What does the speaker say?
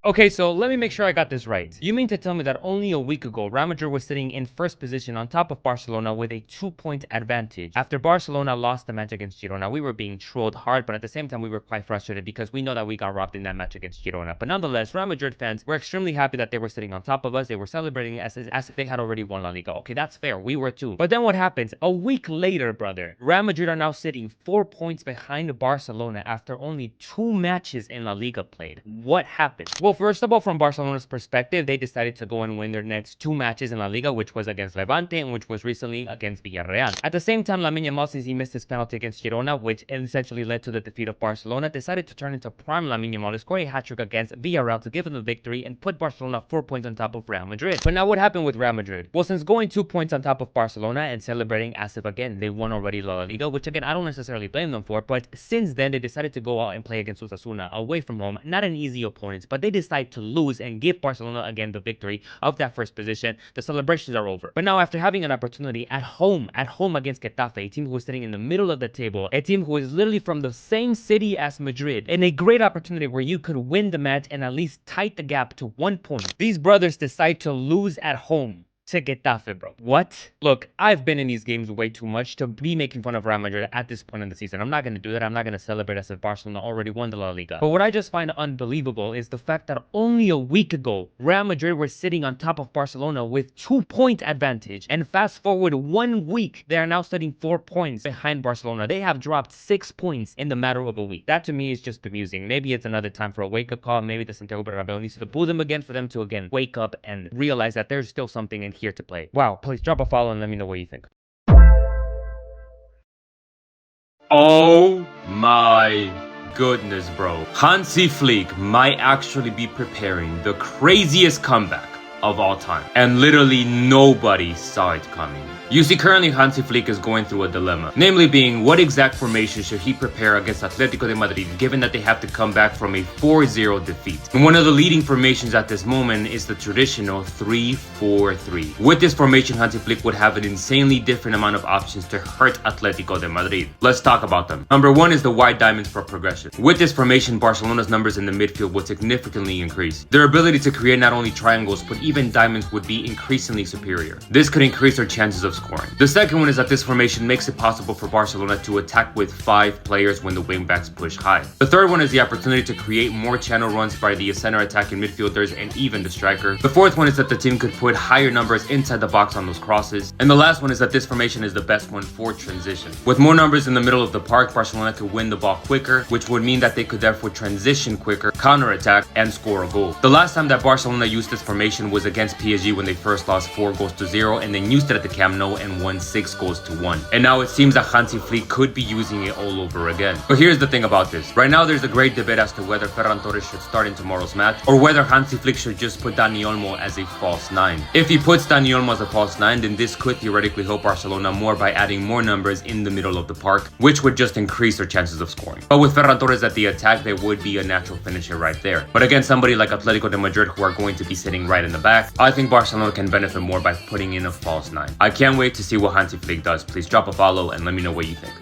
Okay, so let me make sure I got this right. You mean to tell me that only a week ago, Real Madrid was sitting in first position on top of Barcelona with a 2-point advantage. After Barcelona lost the match against Girona, we were being trolled hard, but at the same time, we were quite frustrated because we know that we got robbed in that match against Girona. But nonetheless, Real Madrid fans were extremely happy that they were sitting on top of us. They were celebrating as if they had already won La Liga. Okay, that's fair. We were too. But then what happens? A week later, brother, Real Madrid are now sitting 4 points behind Barcelona after only 2 matches in La Liga played. What happened? Well, first of all, from Barcelona's perspective, they decided to go and win their next 2 matches in La Liga, which was against Levante and which was recently against Villarreal. At the same time, Lamine Yamal, since he missed his penalty against Girona, which essentially led to the defeat of Barcelona, decided to turn into prime Lamine Yamal to score a hat-trick against Villarreal to give them the victory and put Barcelona 4 points on top of Real Madrid. But now what happened with Real Madrid? Well, since going 2 points on top of Barcelona and celebrating as if again they won already La Liga, which again I don't necessarily blame them for, but since then they decided to go out and play against Osasuna away from home. Not an easy opponent, but they decide to lose and give Barcelona again the victory of that first position. The celebrations are over. But now after having an opportunity at home against Getafe, a team who is sitting in the middle of the table, a team who is literally from the same city as Madrid, and a great opportunity where you could win the match and at least tight the gap to 1 point, these brothers decide to lose at home to Getafe, bro. What? Look, I've been in these games way too much to be making fun of Real Madrid at this point in the season. I'm not going to do that. I'm not going to celebrate as if Barcelona already won the La Liga. But what I just find unbelievable is the fact that only a week ago, Real Madrid were sitting on top of Barcelona with 2-point advantage. And fast forward 1 week, they are now sitting 4 points behind Barcelona. They have dropped 6 points in the matter of a week. That to me is just bemusing. Maybe it's another time for a wake-up call. Maybe the Santiago Bernabeu needs to boo them again for them to again wake up and realize that there's still something in here to play. Wow, please drop a follow and let me know what you think. Oh my goodness, bro. Hansi Flick might actually be preparing the craziest comeback of all time. And literally nobody saw it coming. You see, currently Hansi Flick is going through a dilemma. Namely being, what exact formation should he prepare against Atletico de Madrid, given that they have to come back from a 4-0 defeat? And one of the leading formations at this moment is the traditional 3-4-3. With this formation, Hansi Flick would have an insanely different amount of options to hurt Atletico de Madrid. Let's talk about them. Number 1 is the wide diamonds for progression. With this formation, Barcelona's numbers in the midfield would significantly increase. Their ability to create not only triangles, but even diamonds would be increasingly superior. This could increase their chances of scoring. The second one is that this formation makes it possible for Barcelona to attack with 5 players when the wingbacks push high. The third one is the opportunity to create more channel runs by the center attacking midfielders and even the striker. The fourth one is that the team could put higher numbers inside the box on those crosses. And the last one is that this formation is the best one for transition. With more numbers in the middle of the park, Barcelona could win the ball quicker, which would mean that they could therefore transition quicker, counter-attack, and score a goal. The last time that Barcelona used this formation was against PSG when they first lost 4-0 and then used it at the Camp Nou and won 6-1. And now it seems that Hansi Flick could be using it all over again. But here's the thing about this. Right now there's a great debate as to whether Ferran Torres should start in tomorrow's match or whether Hansi Flick should just put Dani Olmo as a false 9. If he puts Dani Olmo as a false 9, then this could theoretically help Barcelona more by adding more numbers in the middle of the park, which would just increase their chances of scoring. But with Ferran Torres at the attack, there would be a natural finisher right there. But against somebody like Atletico de Madrid who are going to be sitting right in the back, I think Barcelona can benefit more by putting in a false 9. I can't wait to see what Hansi Flick does. Please drop a follow and let me know what you think.